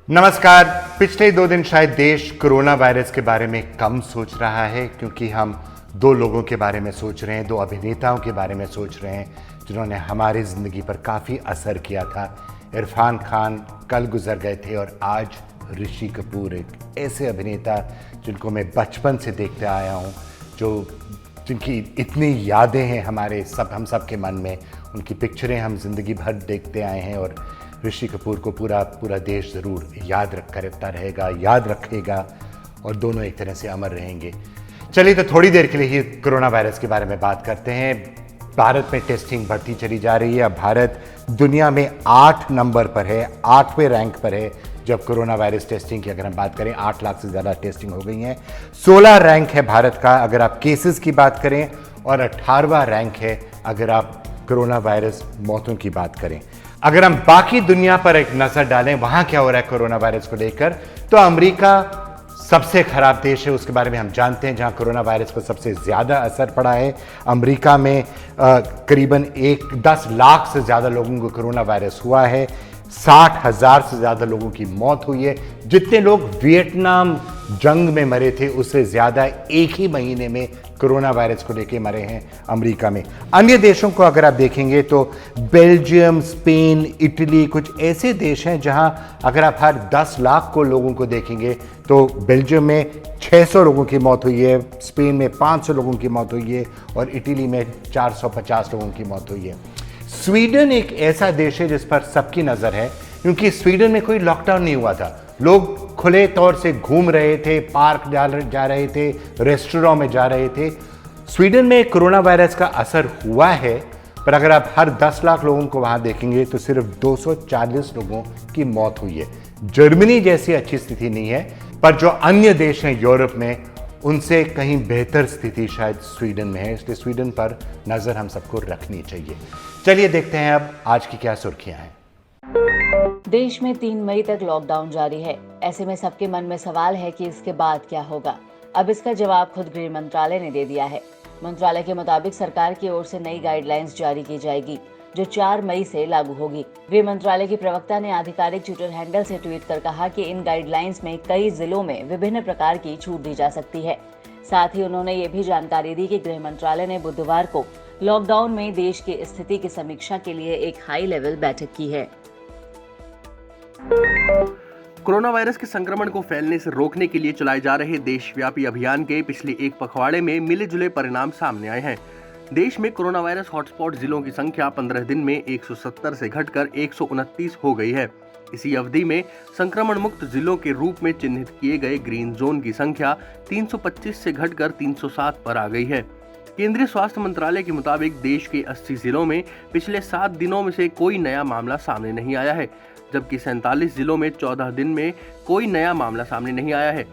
नमस्कार। पिछले 2 दिन शायद देश कोरोना वायरस के बारे में कम सोच रहा है, क्योंकि हम 2 लोगों के बारे में सोच रहे हैं, 2 अभिनेताओं के बारे में सोच रहे हैं जिन्होंने हमारी ज़िंदगी पर काफ़ी असर किया था। इरफान खान कल गुजर गए थे और आज ऋषि कपूर, एक ऐसे अभिनेता जिनको मैं बचपन से देखते आया हूँ, जिनकी इतनी यादें हैं हम सब के मन में। उनकी पिक्चरें हम जिंदगी भर देखते आए हैं और ऋषि कपूर को पूरा देश ज़रूर याद रखेगा और दोनों एक तरह से अमर रहेंगे। चलिए तो थोड़ी देर के लिए ही कोरोना वायरस के बारे में बात करते हैं। भारत में टेस्टिंग बढ़ती चली जा रही है। अब भारत दुनिया में 8 नंबर पर है, 8वें रैंक पर है। जब कोरोना वायरस टेस्टिंग की अगर हम बात करें, 8 लाख से ज़्यादा टेस्टिंग हो गई हैं। 16 रैंक है भारत का अगर आप केसेस की बात करें, और 18वां रैंक है अगर आप कोरोना वायरस मौतों की बात करें। अगर हम बाकी दुनिया पर एक नज़र डालें, वहाँ क्या हो रहा है कोरोना वायरस को लेकर, तो अमेरिका सबसे खराब देश है। उसके बारे में हम जानते हैं, जहाँ कोरोना वायरस को सबसे ज़्यादा असर पड़ा है। अमेरिका में करीबन 10 लाख से ज़्यादा लोगों को कोरोना वायरस हुआ है। 60,000 से ज़्यादा लोगों की मौत हुई है। जितने लोग वियतनाम जंग में मरे थे, उससे ज़्यादा एक ही महीने में कोरोना वायरस को लेकर मरे हैं अमेरिका में। अन्य देशों को अगर आप देखेंगे तो बेल्जियम, स्पेन, इटली, कुछ ऐसे देश हैं जहां अगर आप हर 10 लाख को लोगों को देखेंगे तो बेल्जियम में 600 लोगों की मौत हुई है, स्पेन में 500 लोगों की मौत हुई है और इटली में 450 लोगों की मौत हुई है। स्वीडन एक ऐसा देश है जिस पर सबकी नज़र है, क्योंकि स्वीडन में कोई लॉकडाउन नहीं हुआ था। लोग खुले तौर से घूम रहे थे, पार्क जा रहे थे, रेस्टोरेंट में जा रहे थे। स्वीडन में कोरोना वायरस का असर हुआ है, पर अगर आप हर 10 लाख लोगों को वहां देखेंगे तो सिर्फ 240 लोगों की मौत हुई है। जर्मनी जैसी अच्छी स्थिति नहीं है, पर जो अन्य देश हैं यूरोप में, उनसे कहीं बेहतर स्थिति शायद स्वीडन में है। इसलिए स्वीडन पर नज़र हम सबको रखनी चाहिए। चलिए देखते हैं अब आज की क्या सुर्खियां हैं। देश में 3 मई तक लॉकडाउन जारी है। ऐसे में सबके मन में सवाल है कि इसके बाद क्या होगा। अब इसका जवाब खुद गृह मंत्रालय ने दे दिया है। मंत्रालय के मुताबिक सरकार की ओर से नई गाइडलाइंस जारी की जाएगी, जो 4 मई से लागू होगी। गृह मंत्रालय की प्रवक्ता ने आधिकारिक ट्विटर हैंडल से ट्वीट कर कहा कि इन गाइडलाइंस में कई जिलों में विभिन्न प्रकार की छूट दी जा सकती है। साथ ही उन्होंने ये भी जानकारी दी कि गृह मंत्रालय ने बुधवार को लॉकडाउन में देश की स्थिति की समीक्षा के लिए एक हाई लेवल बैठक की है। कोरोना वायरस के संक्रमण को फैलने से रोकने के लिए चलाए जा रहे देशव्यापी अभियान के पिछले एक पखवाड़े में मिले जुले परिणाम सामने आए हैं। देश में कोरोना वायरस हॉटस्पॉट जिलों की संख्या 15 दिन में 170 से घटकर 129 हो गई है। इसी अवधि में संक्रमण मुक्त जिलों के रूप में चिन्हित किए गए ग्रीन जोन की संख्या 325 से घटकर 307 पर आ गई है। केंद्रीय स्वास्थ्य मंत्रालय के मुताबिक देश के 80 जिलों में पिछले 7 दिनों में से कोई नया मामला सामने नहीं आया है, जबकि 47 जिलों में 14 दिन में कोई नया मामला सामने नहीं आया है।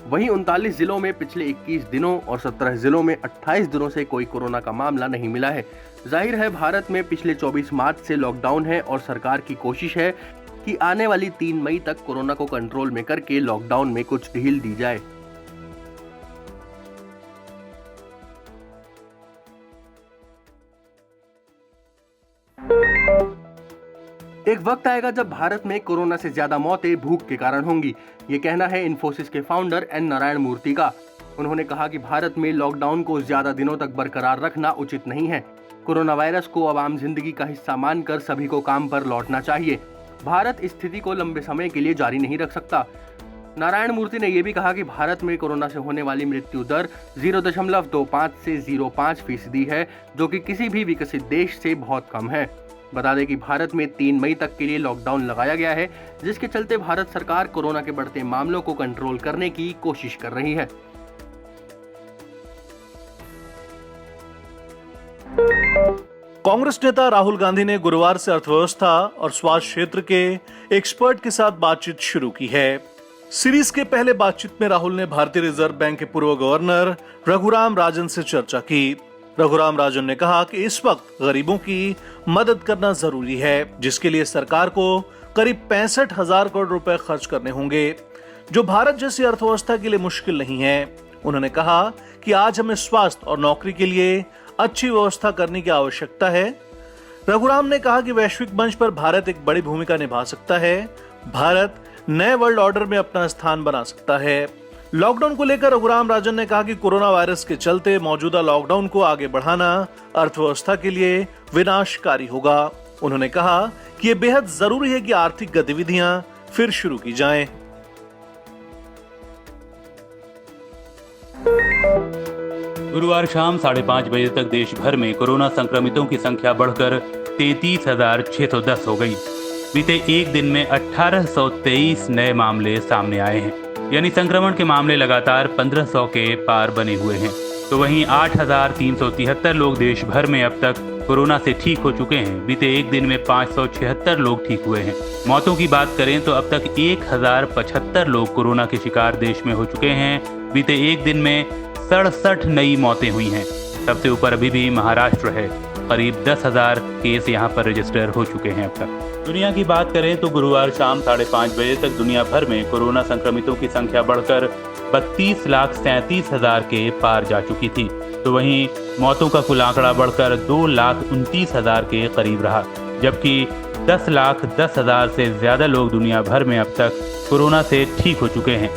वहीं 39 जिलों में पिछले 21 दिनों और 17 जिलों में 28 दिनों से कोई कोरोना का मामला नहीं मिला है। जाहिर है, भारत में पिछले 24 मार्च से लॉकडाउन है और सरकार की कोशिश है कि आने वाली 3 मई तक कोरोना को कंट्रोल में करके लॉकडाउन में कुछ ढील दी जाए। एक वक्त आएगा जब भारत में कोरोना से ज्यादा मौतें भूख के कारण होंगी। ये कहना है इन्फोसिस के फाउंडर एन नारायण मूर्ति का। उन्होंने कहा कि भारत में लॉकडाउन को ज्यादा दिनों तक बरकरार रखना उचित नहीं है। कोरोना वायरस को अब आम जिंदगी का हिस्सा मानकर सभी को काम पर लौटना चाहिए। भारत इस स्थिति को लंबे समय के लिए जारी नहीं रख सकता। नारायण मूर्ति ने यह भी कहा कि भारत में कोरोना से होने वाली मृत्यु दर 0.25 से 0.5% है, जो कि किसी भी विकसित देश से बहुत कम है। बता दें कि भारत में 3 मई तक के लिए लॉकडाउन लगाया गया है, जिसके चलते भारत सरकार कोरोना के बढ़ते मामलों को कंट्रोल करने की कोशिश कर रही है। कांग्रेस नेता राहुल गांधी ने गुरुवार से अर्थव्यवस्था और स्वास्थ्य क्षेत्र के एक्सपर्ट के साथ बातचीत शुरू की है। सीरीज के पहले बातचीत में राहुल ने भारतीय रिजर्व बैंक के पूर्व गवर्नर रघुराम राजन से चर्चा की। रघुराम राजन ने कहा कि इस वक्त गरीबों की मदद करना जरूरी है, जिसके लिए सरकार को करीब 65,000 करोड़ रुपए खर्च करने होंगे, जो भारत जैसी अर्थव्यवस्था के लिए मुश्किल नहीं है। उन्होंने कहा कि आज हमें स्वास्थ्य और नौकरी के लिए अच्छी व्यवस्था करने की आवश्यकता है। रघुराम ने कहा कि वैश्विक मंच पर भारत एक बड़ी भूमिका निभा सकता है। भारत नए वर्ल्ड ऑर्डर में अपना स्थान बना सकता है। लॉकडाउन को लेकर रघुराम राजन ने कहा कि कोरोना वायरस के चलते मौजूदा लॉकडाउन को आगे बढ़ाना अर्थव्यवस्था के लिए विनाशकारी होगा। उन्होंने कहा कि यह बेहद जरूरी है कि आर्थिक गतिविधियां फिर शुरू की जाएं। गुरुवार शाम 5:30 बजे तक देश भर में कोरोना संक्रमितों की संख्या बढ़कर 33,610 हो गई। बीते एक दिन में 1823 नए मामले सामने आए हैं, यानी संक्रमण के मामले लगातार 1500 के पार बने हुए हैं। तो वहीं 8,373 लोग देश भर में अब तक कोरोना से ठीक हो चुके हैं। बीते एक दिन में 576 लोग ठीक हुए हैं। मौतों की बात करें तो अब तक 1075 लोग कोरोना के शिकार देश में हो चुके हैं। बीते एक दिन में 67 नई मौतें हुई हैं। सबसे ऊपर अभी भी महाराष्ट्र है। करीब 10,000 केस यहाँ पर रजिस्टर हो चुके हैं अब तक। दुनिया की बात करें तो गुरुवार शाम 5:30 बजे तक दुनिया भर में कोरोना संक्रमितों की संख्या बढ़कर 32,37,000 के पार जा चुकी थी। तो वहीं मौतों का कुल आंकड़ा बढ़कर 2,29,000 के करीब रहा, जबकि 10,10,000 से ज्यादा लोग दुनिया भर में अब तक कोरोना से ठीक हो चुके हैं।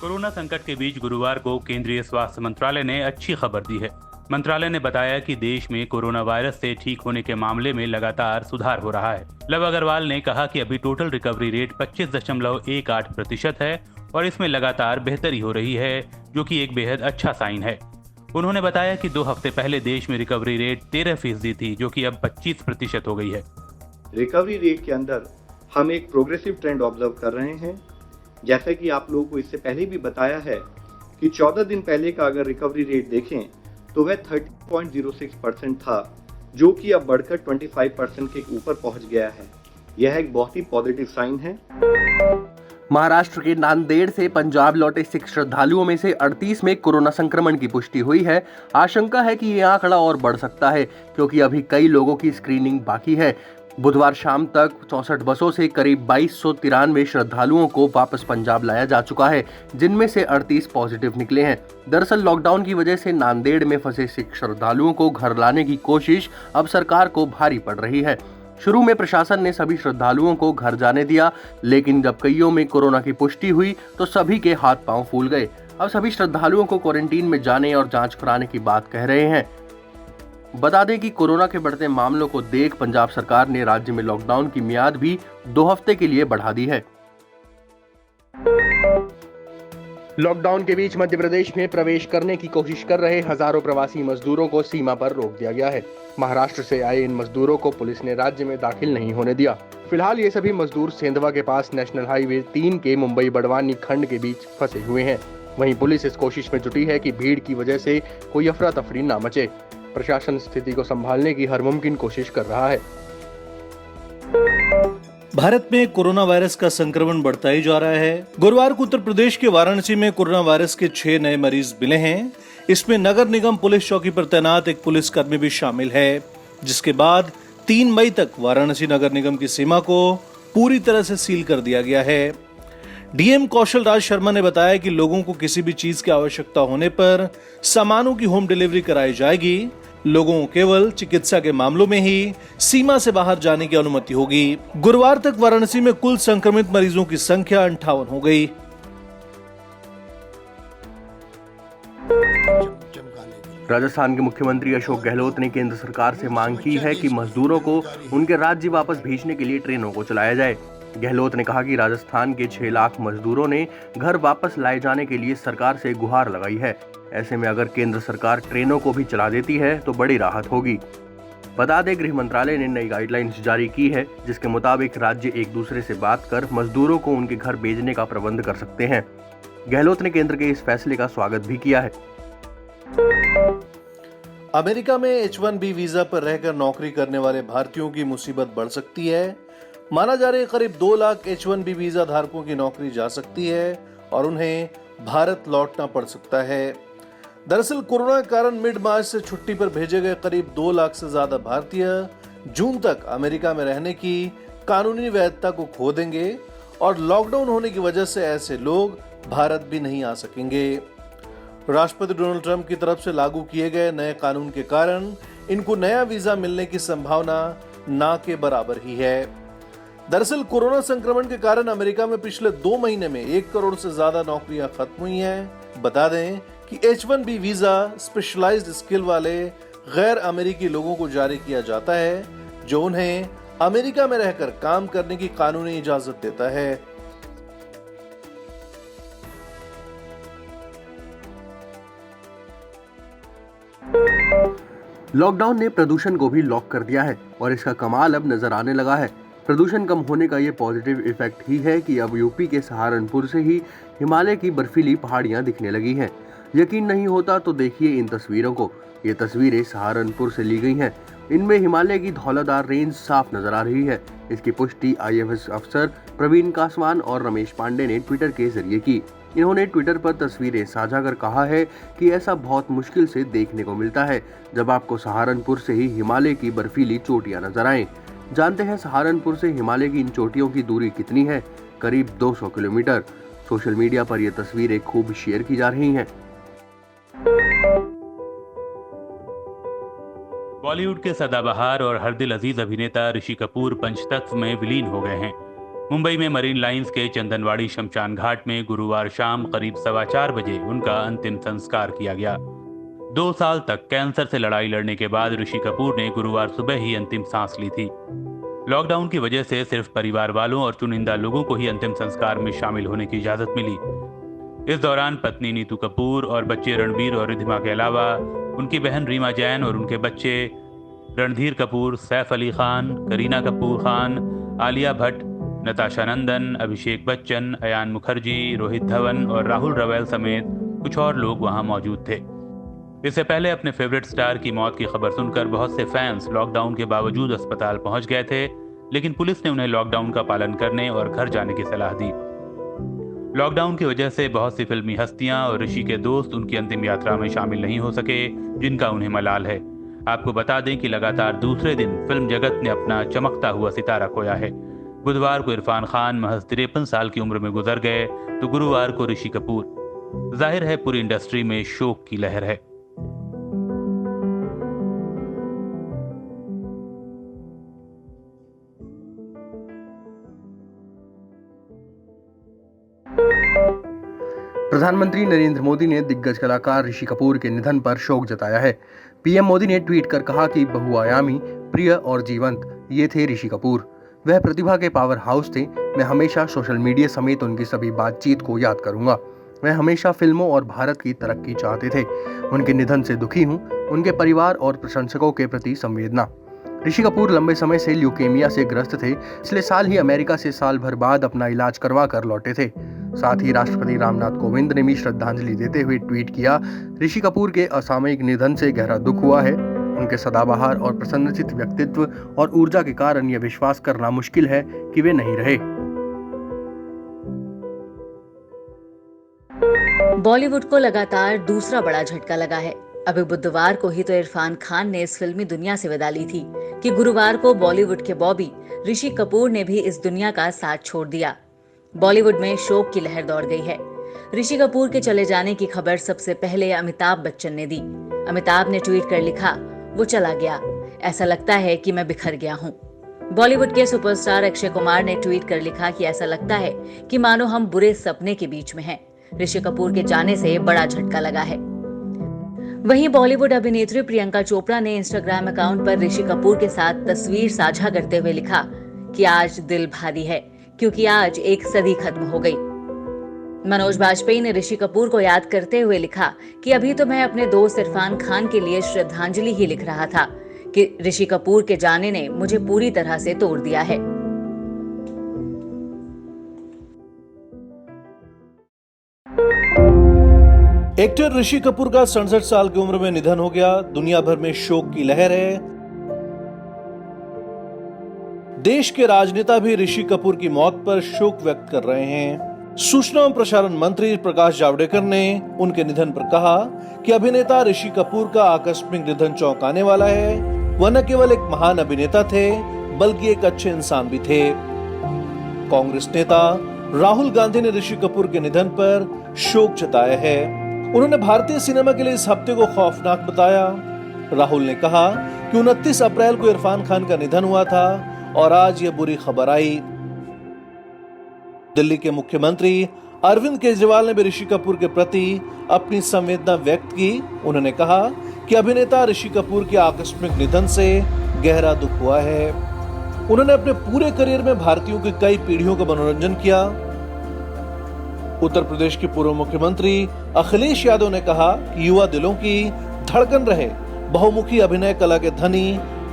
कोरोना संकट के बीच गुरुवार को केंद्रीय स्वास्थ्य मंत्रालय ने अच्छी खबर दी है। मंत्रालय ने बताया कि देश में कोरोना वायरस से ठीक होने के मामले में लगातार सुधार हो रहा है। लव अग्रवाल ने कहा कि अभी टोटल रिकवरी रेट 25.18% है और इसमें लगातार बेहतरी हो रही है, जो कि एक बेहद अच्छा साइन है। उन्होंने बताया कि 2 हफ्ते पहले देश में रिकवरी रेट 13% थी, जो कि अब 25% हो गई है। रिकवरी रेट के अंदर हम एक प्रोग्रेसिव ट्रेंड ऑब्जर्व कर रहे हैं। जैसा कि आप लोगों को इससे पहले भी बताया है कि 14 दिन पहले का अगर रिकवरी रेट देखें तो वह 30.06% था, जो कि अब बढ़कर 25% के ऊपर पहुंच गया है। यह एक बहुत ही पॉजिटिव साइन है। महाराष्ट्र के नांदेड़ से पंजाब लौटे सिख श्रद्धालुओं में से 38 में कोरोना संक्रमण की पुष्टि हुई है। आशंका है कि यह आंकड़ा और बढ़ सकता है, क्योंकि अभी कई लोगों की स्क्रीनिंग बाकी है। बुधवार शाम तक 64 बसों से करीब 2293 श्रद्धालुओं को वापस पंजाब लाया जा चुका है, जिनमें से 38 पॉजिटिव निकले हैं। दरअसल लॉकडाउन की वजह से नांदेड़ में फंसे सिख श्रद्धालुओं को घर लाने की कोशिश अब सरकार को भारी पड़ रही है। शुरू में प्रशासन ने सभी श्रद्धालुओं को घर जाने दिया, लेकिन जब कईयों में कोरोना की पुष्टि हुई तो सभी के हाथ पांव फूल गए। अब सभी श्रद्धालुओं को क्वारंटीन में जाने और जांच कराने की बात कह रहे हैं। बता दें कि कोरोना के बढ़ते मामलों को देख पंजाब सरकार ने राज्य में लॉकडाउन की मियाद भी 2 हफ्ते के लिए बढ़ा दी है। लॉकडाउन के बीच मध्य प्रदेश में प्रवेश करने की कोशिश कर रहे हजारों प्रवासी मजदूरों को सीमा पर रोक दिया गया है। महाराष्ट्र से आए इन मजदूरों को पुलिस ने राज्य में दाखिल नहीं होने दिया। फिलहाल ये सभी मजदूर सेंधवा के पास नेशनल हाईवे 3 के मुंबई बड़वानी खंड के बीच फंसे हुए हैं। वहीं पुलिस इस कोशिश में जुटी है कि भीड़ की वजह से कोई अफरा तफरी न मचे। प्रशासन स्थिति को संभालने की हर मुमकिन कोशिश कर रहा है। भारत में कोरोना वायरस का संक्रमण बढ़ता ही जा रहा है। गुरुवार को उत्तर प्रदेश के वाराणसी में कोरोना वायरस के 6 नए मरीज मिले हैं। इसमें नगर निगम पुलिस चौकी पर तैनात एक पुलिसकर्मी भी शामिल है, जिसके बाद 3 मई तक वाराणसी नगर निगम की सीमा को पूरी तरह से सील कर दिया गया है। डीएम कौशल राज शर्मा ने बताया कि लोगों को किसी भी चीज की आवश्यकता होने पर सामानों की होम डिलीवरी कराई जाएगी। लोगों को केवल चिकित्सा के मामलों में ही सीमा से बाहर जाने की अनुमति होगी। गुरुवार तक वाराणसी में कुल संक्रमित मरीजों की संख्या 58 हो गई। राजस्थान के मुख्यमंत्री अशोक गहलोत ने केंद्र सरकार से मांग की है कि मजदूरों को उनके राज्य वापस भेजने के लिए ट्रेनों को चलाया जाए। गहलोत ने कहा कि राजस्थान के 6 लाख मजदूरों ने घर वापस लाए जाने के लिए सरकार से गुहार लगाई है। ऐसे में अगर केंद्र सरकार ट्रेनों को भी चला देती है तो बड़ी राहत होगी। बता दें, गृह मंत्रालय ने नई गाइडलाइंस जारी की है, जिसके मुताबिक राज्य एक दूसरे से बात कर मजदूरों को उनके घर भेजने का प्रबंध कर सकते हैं। गहलोत ने केंद्र के इस फैसले का स्वागत भी किया है। अमेरिका में H-1B वीजा पर रहकर नौकरी करने वाले भारतीयों की मुसीबत बढ़ सकती है। माना जा रहा है करीब 2 लाख H-1B वीजा धारकों की नौकरी जा सकती है और उन्हें भारत लौटना पड़ सकता है। दरअसल कोरोना के कारण मिड मार्च से छुट्टी पर भेजे गए करीब 2 लाख से ज्यादा भारतीय जून तक अमेरिका में रहने की कानूनी वैधता को खो देंगे और लॉकडाउन होने की वजह से ऐसे लोग भारत भी नहीं आ सकेंगे। राष्ट्रपति डोनाल्ड ट्रंप की तरफ से लागू किए गए नए कानून के कारण इनको नया वीजा मिलने की संभावना ना के बराबर ही है। दरअसल कोरोना संक्रमण के कारण अमेरिका में पिछले 2 महीने में 1 करोड़ से ज्यादा नौकरियां खत्म हुई हैं। बता दें कि H-1B वीजा स्पेशलाइज्ड स्किल वाले गैर अमेरिकी लोगों को जारी किया जाता है, जो उन्हें अमेरिका में रहकर काम करने की कानूनी इजाजत देता है। लॉकडाउन ने प्रदूषण को भी लॉक कर दिया है और इसका कमाल अब नजर आने लगा है। प्रदूषण कम होने का ये पॉजिटिव इफेक्ट ही है कि अब यूपी के सहारनपुर से ही हिमालय की बर्फीली पहाड़ियां दिखने लगी हैं। यकीन नहीं होता तो देखिए इन तस्वीरों को। ये तस्वीरें सहारनपुर से ली गई हैं। इनमें हिमालय की धौलाधार रेंज साफ नजर आ रही है। इसकी पुष्टि IAS अफसर प्रवीण कासवान और रमेश पांडे ने ट्विटर के जरिए की। इन्होंने ट्विटर पर तस्वीरें साझा कर कहा है कि ऐसा बहुत मुश्किल से देखने को मिलता है जब आपको सहारनपुर से ही हिमालय की बर्फीली चोटियां नजर आएं। जानते हैं सहारनपुर से हिमालय की इन चोटियों की दूरी कितनी है? करीब 200 किलोमीटर। सोशल मीडिया पर ये तस्वीरें खूब शेयर की जा रही हैं। बॉलीवुड के सदाबहार और हर दिल अजीज अभिनेता ऋषि कपूर पंचतत्व में विलीन हो गए हैं। मुंबई में मरीन लाइंस के चंदनवाड़ी शमशान घाट में गुरुवार शाम करीब 4:15 बजे उनका अंतिम संस्कार किया गया। 2 साल तक कैंसर से लड़ाई लड़ने के बाद ऋषि कपूर ने गुरुवार सुबह ही अंतिम सांस ली थी। लॉकडाउन की वजह से सिर्फ परिवार वालों और चुनिंदा लोगों को ही अंतिम संस्कार में शामिल होने की इजाजत मिली। इस दौरान पत्नी नीतू कपूर और बच्चे रणबीर और रिधिमा के अलावा उनकी बहन रीमा जैन और उनके बच्चे रणधीर कपूर, सैफ अली खान, करीना कपूर खान, आलिया भट्ट, नताशा नंदन, अभिषेक बच्चन, अयान मुखर्जी, रोहित धवन और राहुल रवैल समेत कुछ और लोग वहां मौजूद थे। इससे पहले अपने फेवरेट स्टार की मौत की खबर सुनकर बहुत से फैंस लॉकडाउन के बावजूद अस्पताल पहुंच गए थे, लेकिन पुलिस ने उन्हें लॉकडाउन का पालन करने और घर जाने की सलाह दी। लॉकडाउन की वजह से बहुत सी फिल्मी हस्तियां और ऋषि के दोस्त उनकी अंतिम यात्रा में शामिल नहीं हो सके, जिनका उन्हें मलाल है। आपको बता दें कि लगातार दूसरे दिन फिल्म जगत ने अपना चमकता हुआ सितारा खोया है। बुधवार को इरफान खान महज 53 साल की उम्र में गुजर गए, तो गुरुवार को ऋषि कपूर। जाहिर है पूरी इंडस्ट्री में शोक की लहर है। प्रधानमंत्री नरेंद्र मोदी ने दिग्गज कलाकार ऋषि कपूर के निधन पर शोक जताया है। पीएम मोदी ने ट्वीट कर कहा कि बहुआयामी, प्रिय और जीवंत ये थे ऋषि कपूर। वह प्रतिभा के पावर हाउस थे। मैं हमेशा सोशल मीडिया समेत उनकी सभी बातचीत को याद करूंगा। वह हमेशा फिल्मों और भारत की तरक्की चाहते थे। उनके निधन से दुखी हूं। उनके परिवार और प्रशंसकों के प्रति संवेदना। ऋषि कपूर लंबे समय से ल्यूकेमिया से ग्रस्त थे। पिछले साल ही अमेरिका से साल भर बाद अपना इलाज करवा कर लौटे थे। साथ ही राष्ट्रपति रामनाथ कोविंद ने भी श्रद्धांजलि देते हुए ट्वीट किया, ऋषि कपूर के असामयिक निधन से गहरा दुख हुआ है। उनके सदाबहार और प्रसन्नचित्त व्यक्तित्व और ऊर्जा के कारण यह विश्वास करना मुश्किल है कि वे नहीं रहे। बॉलीवुड को लगातार दूसरा बड़ा झटका लगा है। अभी बुधवार को ही तो इरफान खान ने इस फिल्मी दुनिया से विदा ली थी कि गुरुवार को बॉलीवुड के बॉबी ऋषि कपूर ने भी इस दुनिया का साथ छोड़ दिया। बॉलीवुड में शोक की लहर दौड़ गई है। ऋषि कपूर के चले जाने की खबर सबसे पहले अमिताभ बच्चन ने दी। अमिताभ ने ट्वीट कर लिखा, वो चला गया, ऐसा लगता है कि मैं बिखर गया हूँ। बॉलीवुड के सुपरस्टार अक्षय कुमार ने ट्वीट कर लिखा कि ऐसा लगता है कि मानो हम बुरे सपने के बीच में हैं। ऋषि कपूर के जाने से बड़ा झटका लगा है। वहीं बॉलीवुड अभिनेत्री प्रियंका चोपड़ा ने इंस्टाग्राम अकाउंट पर ऋषि कपूर के साथ तस्वीर साझा करते हुए लिखा कि आज दिल भारी है क्योंकि आज एक सदी खत्म हो गई। मनोज बाजपेयी ने ऋषि कपूर को याद करते हुए लिखा कि अभी तो मैं अपने दोस्त इरफान खान के लिए श्रद्धांजलि ही लिख रहा था कि ऋषि कपूर के जाने ने मुझे पूरी तरह से तोड़ दिया है। एक्टर ऋषि कपूर का 67 साल की उम्र में निधन हो गया। दुनिया भर में शोक की लहर है। देश के राजनेता भी ऋषि कपूर की मौत पर शोक व्यक्त कर रहे हैं। सूचना एवं प्रसारण मंत्री प्रकाश जावड़ेकर ने उनके निधन पर कहा कि अभिनेता ऋषि कपूर का आकस्मिक निधन चौंकाने वाला है। वह न केवल एक महान अभिनेता थे बल्कि एक अच्छे इंसान भी थे। कांग्रेस नेता राहुल गांधी ने ऋषि कपूर के निधन पर शोक जताया है। उन्होंने भारतीय सिनेमा के लिए इस हफ्ते को खौफनाक बताया। राहुल ने कहा कि 29 अप्रैल को इरफान खान का निधन हुआ था और आज ये बुरी खबर आई। दिल्ली के मुख्यमंत्री अरविंद केजरीवाल ने भी ऋषि कपूर के प्रति अपनी संवेदना व्यक्त की। उन्होंने कहा कि अभिनेता ऋषि कपूर के आकस्मिक निधन से गहरा दुख हुआ है। उन्होंने अपने पूरे करियर में भारतीयों की कई पीढ़ियों का मनोरंजन किया। उत्तर प्रदेश के पूर्व मुख्यमंत्री अखिलेश यादव ने कहा कि युवा दिलों की धड़कन रहे बहुमुखी अभिनय कला के धनी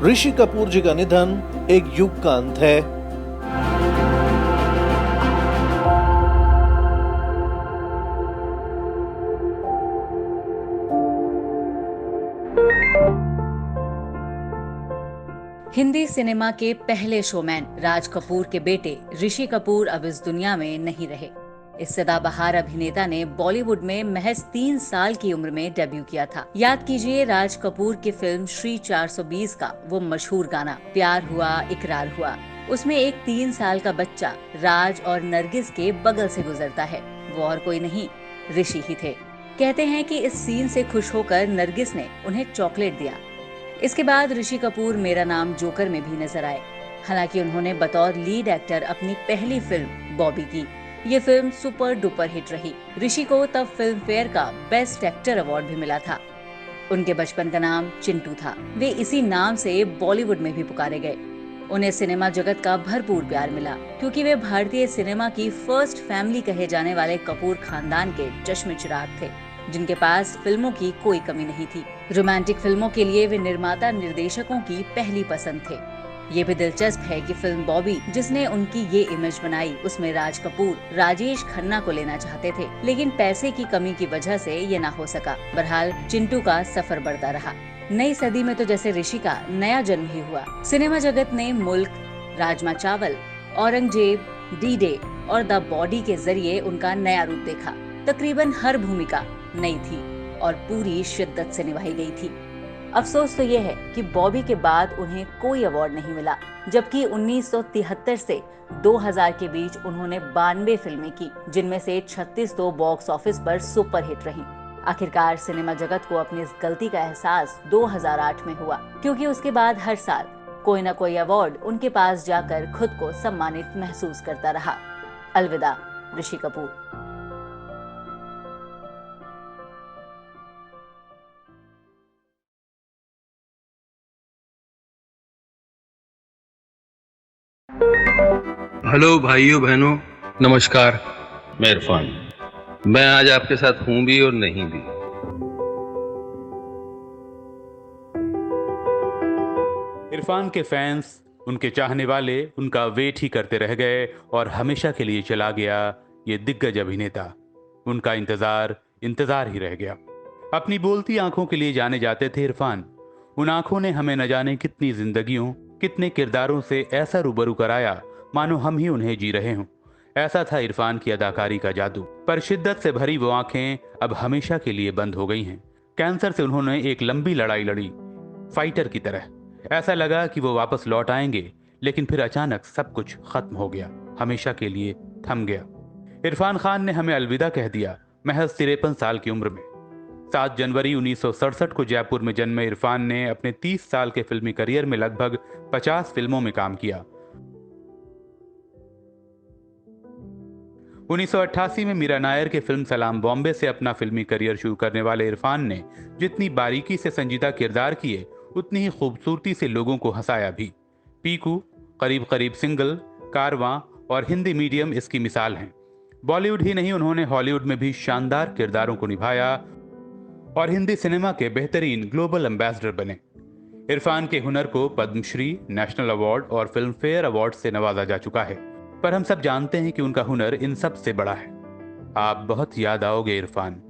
ऋषि कपूर जी का निधन एक युग का अंत है। हिंदी सिनेमा के पहले शोमैन राज कपूर के बेटे ऋषि कपूर अब इस दुनिया में नहीं रहे। इस सदाबहार अभिनेता ने बॉलीवुड में महज 3 साल की उम्र में डेब्यू किया था। याद कीजिए राज कपूर की फिल्म श्री 420 का वो मशहूर गाना प्यार हुआ इकरार हुआ। उसमें एक 3 साल का बच्चा राज और नरगिस के बगल से गुजरता है। वो और कोई नहीं, ऋषि ही थे। कहते हैं कि इस सीन से खुश होकर नरगिस ने उन्हें चॉकलेट दिया। इसके बाद ऋषि कपूर मेरा नाम जोकर में भी नजर आए। हालांकि उन्होंने बतौर लीड एक्टर अपनी पहली फिल्म बॉबी की। ये फिल्म सुपर डुपर हिट रही। ऋषि को तब फिल्म फेयर का बेस्ट एक्टर अवार्ड भी मिला था। उनके बचपन का नाम चिंटू था। वे इसी नाम से बॉलीवुड में भी पुकारे गए। उन्हें सिनेमा जगत का भरपूर प्यार मिला क्योंकि वे भारतीय सिनेमा की फर्स्ट फैमिली कहे जाने वाले कपूर खानदान के चश्मे चिराग थे, जिनके पास फिल्मों की कोई कमी नहीं थी। रोमांटिक फिल्मों के लिए वे निर्माता निर्देशकों की पहली पसंद थे। ये भी दिलचस्प है कि फिल्म बॉबी जिसने उनकी ये इमेज बनाई, उसमें राज कपूर राजेश खन्ना को लेना चाहते थे, लेकिन पैसे की कमी की वजह से ये ना हो सका। बहरहाल चिंटू का सफर बढ़ता रहा। नई सदी में तो जैसे ऋषि का नया जन्म ही हुआ। सिनेमा जगत ने मुल्क, राजमा चावल, औरंगजेब, डी डे और द बॉडी के जरिए उनका नया रूप देखा। तकरीबन हर भूमिका नई थी और पूरी शिद्दत से निभाई गई थी। अफसोस तो ये है कि बॉबी के बाद उन्हें कोई अवार्ड नहीं मिला, जबकि 1973 से 2000 के बीच उन्होंने 92 फिल्में की, जिनमें से 36 तो बॉक्स ऑफिस पर सुपर हिट रहीं। आखिरकार सिनेमा जगत को अपनी इस गलती का एहसास 2008 में हुआ, क्योंकि उसके बाद हर साल कोई न कोई अवार्ड उनके पास जाकर खुद को सम्मानित महसूस करता रहा। अलविदा ऋषि कपूर। हेलो भाइयों बहनों, नमस्कार। मैं इरफान। मैं आज आपके साथ हूं भी और नहीं भी। इरफान के फैंस, उनके चाहने वाले उनका वेट ही करते रह गए और हमेशा के लिए चला गया ये दिग्गज अभिनेता। उनका इंतजार ही रह गया। अपनी बोलती आंखों के लिए जाने जाते थे इरफान। उन आंखों ने हमें न जाने कितनी जिंदगियों, कितने किरदारों से ऐसा रूबरू कराया मानो हम ही उन्हें जी रहे हों। ऐसा था इरफान की अदाकारी का जादू। पर शिद्दत से भरी वो आंखें अब हमेशा के लिए बंद हो गई हैं। कैंसर से उन्होंने एक लंबी लड़ाई लड़ी, फाइटर की तरह। ऐसा लगा कि वो वापस लौट आएंगे, लेकिन फिर अचानक सब कुछ खत्म हो गया, हमेशा के लिए थम गया। इरफान खान ने हमें अलविदा कह दिया महज 53 साल की उम्र में। 7 जनवरी 1967 को जयपुर में जन्मे इरफान ने अपने 30 साल के फिल्मी करियर में लगभग 50 फिल्मों में काम किया। 1988 में मीरा नायर के फिल्म सलाम बॉम्बे से अपना फिल्मी करियर शुरू करने वाले इरफान ने जितनी बारीकी से संजीदा किरदार किए, उतनी ही खूबसूरती से लोगों को हंसाया भी। पीकू, करीब करीब सिंगल, कारवां और हिंदी मीडियम इसकी मिसाल हैं। बॉलीवुड ही नहीं, उन्होंने हॉलीवुड में भी शानदार किरदारों को निभाया और हिंदी सिनेमा के बेहतरीन ग्लोबल एम्बेसडर बने। इरफान के हुनर को पद्मश्री, नेशनल अवार्ड और फिल्म फेयर अवार्ड से नवाजा जा चुका है, पर हम सब जानते हैं कि उनका हुनर इन सब से बड़ा है। आप बहुत याद आओगे इरफान।